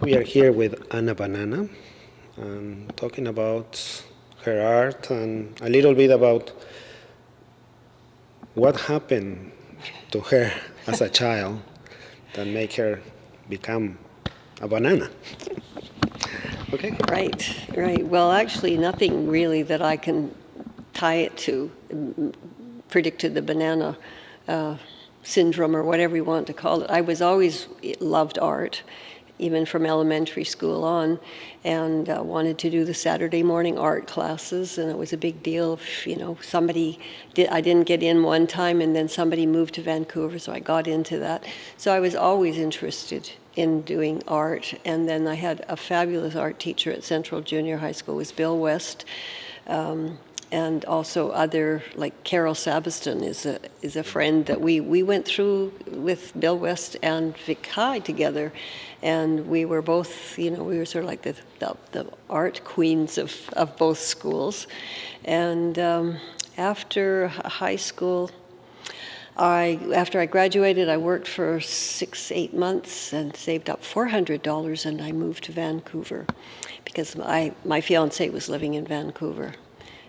We are here with Ana Banana, talking about her art and a little bit about what happened to her as a child that made her become a banana. Okay. Right. Well, actually, nothing really that I can tie it to predicted the banana syndrome or whatever you want to call it. I was always loved art, even from elementary school on, and wanted to do the Saturday morning art classes, and it was a big deal if, I didn't get in one time, and then somebody moved to Vancouver, so I got into that. So I was always interested in doing art, and then I had a fabulous art teacher at Central Junior High School, was Bill West, and also other, like Carol Sabiston is a friend that we went through with Bill West and Vic High together, and we were both, we were sort of like the art queens of both schools. And after high school, after I graduated, I worked for 6-8 months and saved up $400, and I moved to Vancouver because my fiance was living in Vancouver.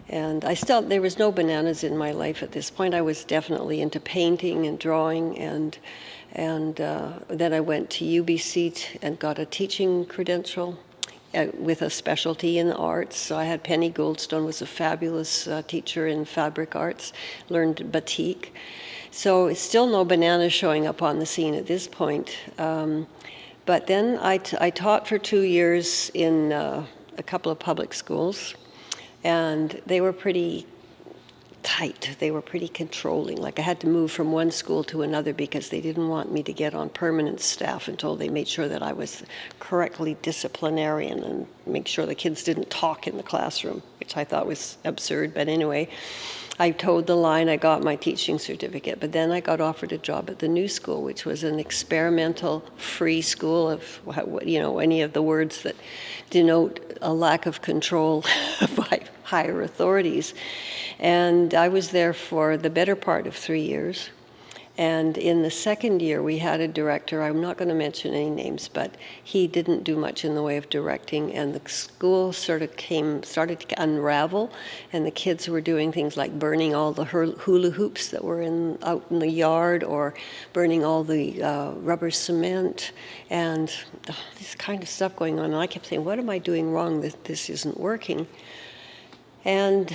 And there was no bananas in my life at this point. I was definitely into painting and drawing, and then I went to UBC and got a teaching credential with a specialty in the arts. So I had Penny Goldstone, was a fabulous teacher in fabric arts, learned batik. So it's still no bananas showing up on the scene at this point. But then I taught for 2 years in a couple of public schools, and they were pretty tight. They were pretty controlling. Like I had to move from one school to another because they didn't want me to get on permanent staff until they made sure that I was correctly disciplinarian and make sure the kids didn't talk in the classroom, which I thought was absurd. But anyway, I towed the line. I got my teaching certificate, but then I got offered a job at the New School, which was an experimental free school of, any of the words that denote a lack of control by higher authorities. And I was there for the better part of 3 years. And in the second year, we had a director, I'm not going to mention any names, but he didn't do much in the way of directing, and the school started to unravel, and the kids were doing things like burning all the hula hoops that were out in the yard, or burning all the rubber cement, and this kind of stuff going on. And I kept saying, what am I doing wrong that this isn't working? And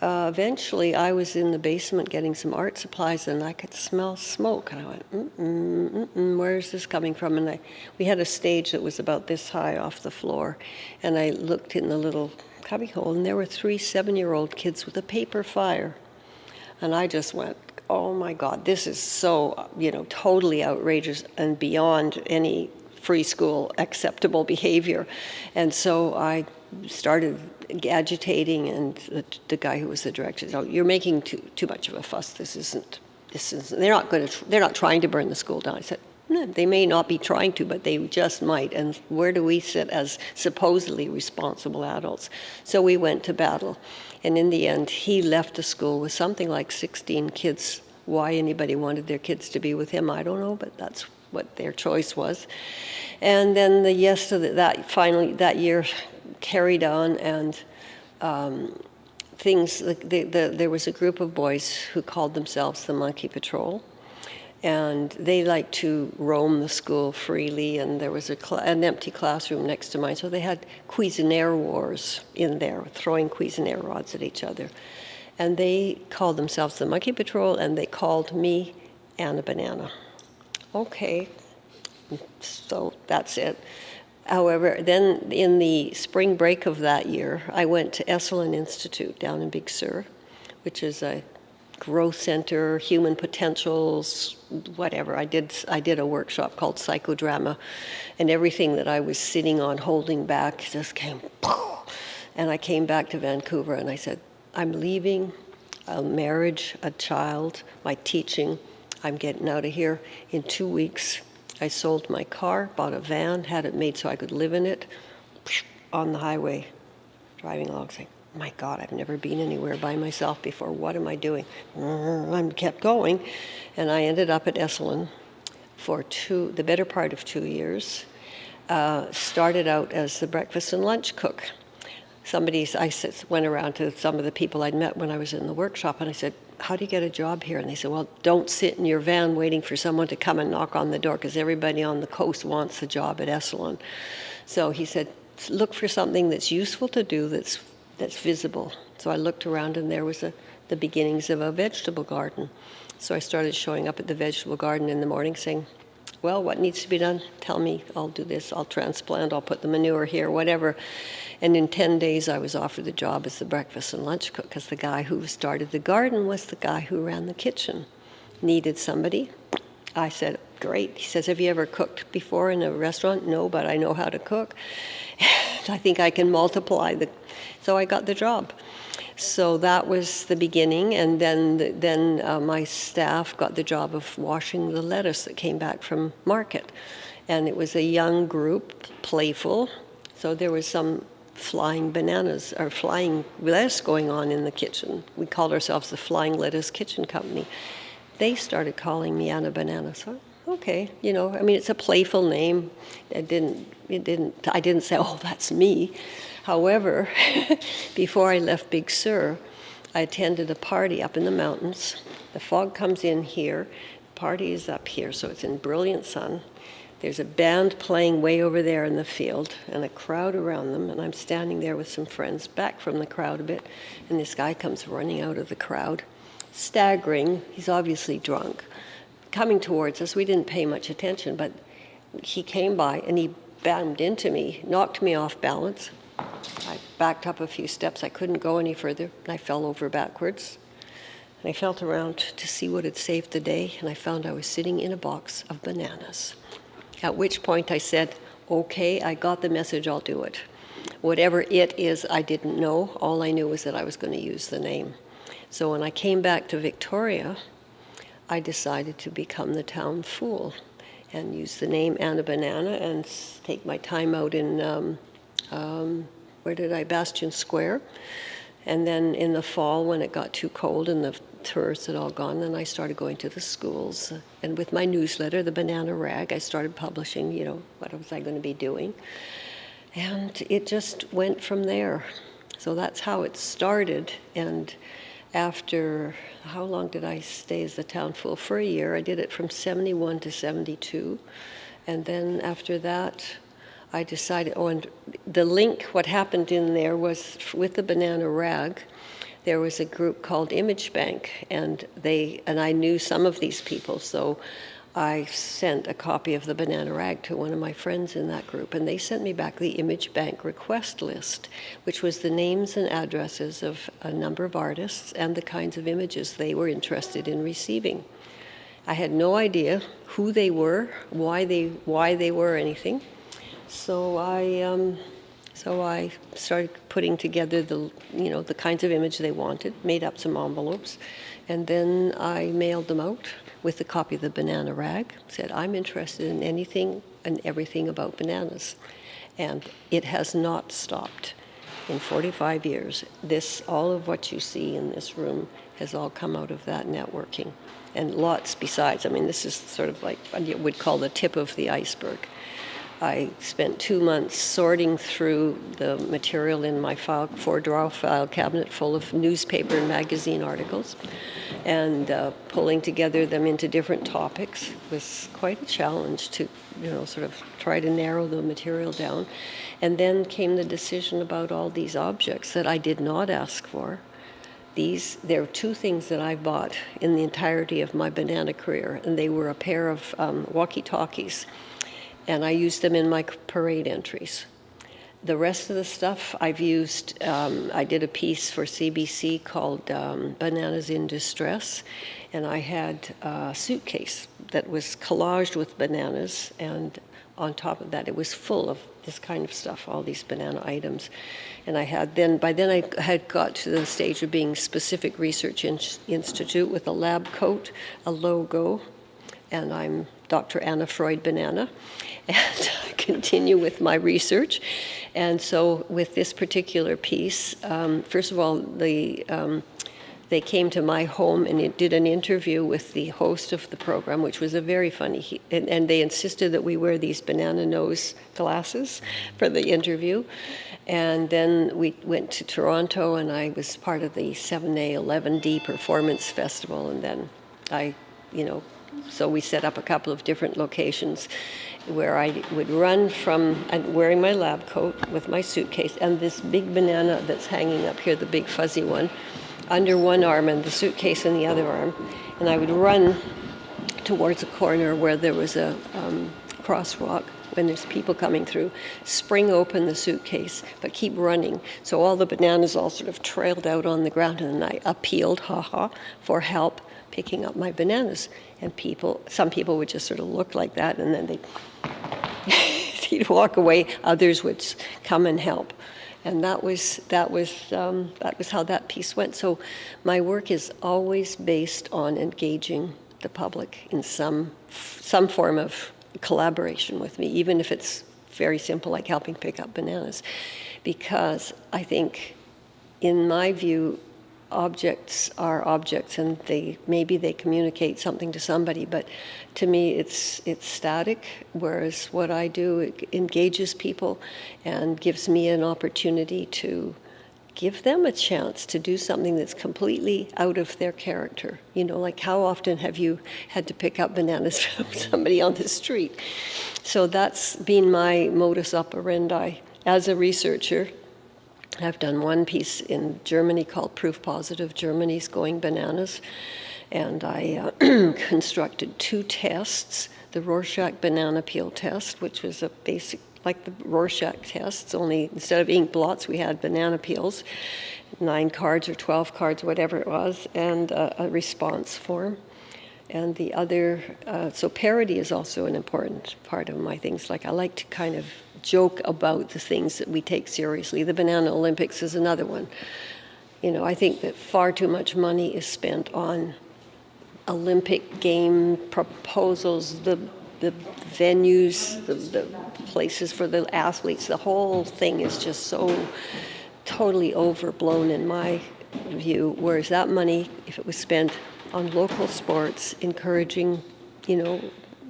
eventually, I was in the basement getting some art supplies, and I could smell smoke. And I went, where is this coming from? And we had a stage that was about this high off the floor. And I looked in the little cubbyhole, and there were 3 7-year-old kids with a paper fire. And I just went, oh my God, this is so, totally outrageous and beyond any free school acceptable behavior. And so I started agitating, and the guy who was the director said, "Oh, you're making too much of a fuss. This isn't. They're not trying to burn the school down." I said, "No, they may not be trying to, but they just might. And where do we sit as supposedly responsible adults?" So we went to battle, and in the end, he left the school with something like 16 kids. Why anybody wanted their kids to be with him, I don't know, but that's what their choice was. And then that year carried on, and there was a group of boys who called themselves the Monkey Patrol, and they liked to roam the school freely, and there was an empty classroom next to mine, so they had Cuisinart wars in there, throwing Cuisinart rods at each other. And they called themselves the Monkey Patrol, and they called me Ana Banana. Okay, so that's it. However, then in the spring break of that year, I went to Esalen Institute down in Big Sur, which is a growth center, human potentials, whatever. I did a workshop called Psychodrama, and everything that I was sitting on, holding back, just came, and I came back to Vancouver, and I said, I'm leaving a marriage, a child, my teaching. I'm getting out of here in 2 weeks. I sold my car, bought a van, had it made so I could live in it, on the highway, driving along, saying, my God, I've never been anywhere by myself before. What am I doing? I kept going, and I ended up at Esalen for the better part of 2 years. started out as the breakfast and lunch cook. Went around to some of the people I'd met when I was in the workshop, and I said, how do you get a job here? And they said, well, don't sit in your van waiting for someone to come and knock on the door, because everybody on the coast wants a job at Esalen. So he said, look for something that's useful to do, that's visible. So I looked around, and there was the beginnings of a vegetable garden. So I started showing up at the vegetable garden in the morning saying, well, what needs to be done? Tell me, I'll do this, I'll transplant, I'll put the manure here, whatever. And in 10 days, I was offered the job as the breakfast and lunch cook, because the guy who started the garden was the guy who ran the kitchen. Needed somebody. I said, great. He says, have you ever cooked before in a restaurant? No, but I know how to cook. I think I can multiply. So I got the job. So that was the beginning, and then my staff got the job of washing the lettuce that came back from market. And it was a young group, playful, so there was some flying bananas, or flying lettuce going on in the kitchen. We called ourselves the Flying Lettuce Kitchen Company. They started calling me Anna Banana, so okay, it's a playful name. I didn't say, oh, that's me. However, before I left Big Sur, I attended a party up in the mountains. The fog comes in here, the party is up here, so it's in brilliant sun. There's a band playing way over there in the field, and a crowd around them, and I'm standing there with some friends, back from the crowd a bit, and this guy comes running out of the crowd, staggering, he's obviously drunk, coming towards us. We didn't pay much attention, but he came by, and he bammed into me, knocked me off balance. I backed up a few steps. I couldn't go any further, and I fell over backwards. And I felt around to see what had saved the day, and I found I was sitting in a box of bananas. At which point I said, okay, I got the message, I'll do it. Whatever it is, I didn't know. All I knew was that I was going to use the name. So when I came back to Victoria, I decided to become the town fool and use the name Anna Banana and take my time out in Bastion Square. And then in the fall, when it got too cold and the tourists had all gone, then I started going to the schools. And with my newsletter, the Banana Rag, I started publishing, what was I going to be doing. And it just went from there. So that's how it started. And after, how long did I stay as the town fool? For a year. I did it from 71 to 72. And then after that, I decided, and the link, what happened in there was with the Banana Rag, there was a group called Image Bank, and I knew some of these people, so I sent a copy of the Banana Rag to one of my friends in that group, and they sent me back the Image Bank request list, which was the names and addresses of a number of artists and the kinds of images they were interested in receiving. I had no idea who they were, why they were, anything. So I started putting together the kinds of image they wanted, made up some envelopes, and then I mailed them out with a copy of the Banana Rag, said, I'm interested in anything and everything about bananas. And it has not stopped. In 45 years, all of what you see in this room has all come out of that networking. And lots besides. I mean, this is sort of like what you would call the tip of the iceberg. I spent 2 months sorting through the material in my 4-drawer file cabinet full of newspaper and magazine articles, and pulling together them into different topics was quite a challenge to, sort of try to narrow the material down. And then came the decision about all these objects that I did not ask for. There are 2 things that I bought in the entirety of my banana career, and they were a pair of walkie-talkies. And I used them in my parade entries. The rest of the stuff I've used, I did a piece for CBC called Bananas in Distress, and I had a suitcase that was collaged with bananas, and on top of that it was full of this kind of stuff, all these banana items. And by then I had got to the stage of being specific research institute with a lab coat, a logo, and I'm Dr. Anna Freud Banana, and I continue with my research. And so with this particular piece, first of all, they came to my home and did an interview with the host of the program, which was a very funny, and they insisted that we wear these banana nose glasses for the interview. And then we went to Toronto, and I was part of the 7A 11D Performance Festival, and then so we set up a couple of different locations where I would run from, and wearing my lab coat with my suitcase and this big banana that's hanging up here, the big fuzzy one, under one arm and the suitcase in the other arm. And I would run towards a corner where there was a crosswalk when there's people coming through, spring open the suitcase, but keep running. So all the bananas all sort of trailed out on the ground, and then I appealed, for help picking up my bananas. And some people would just sort of look like that, and then they'd walk away. Others would come and help. And that was how that piece went. So my work is always based on engaging the public in some form of collaboration with me, even if it's very simple, like helping pick up bananas. Because I think, in my view, objects are objects, and maybe they communicate something to somebody, but to me it's static, whereas what I do, it engages people and gives me an opportunity to give them a chance to do something that's completely out of their character. Like, how often have you had to pick up bananas from somebody on the street? So that's been my modus operandi as a researcher. I've done one piece in Germany called Proof Positive, Germany's Going Bananas. And I constructed 2 tests, the Rorschach banana peel test, which was a basic, like the Rorschach tests, only instead of ink blots, we had banana peels, 9 cards or 12 cards, whatever it was, and a response form. And the other, so parody is also an important part of my things. Like, I like to kind of joke about the things that we take seriously. The Banana Olympics is another one. I think that far too much money is spent on Olympic game proposals, the venues, the places for the athletes. The whole thing is just so totally overblown in my view, whereas that money, if it was spent on local sports, encouraging,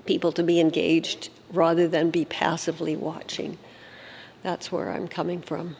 people to be engaged rather than be passively watching, that's where I'm coming from.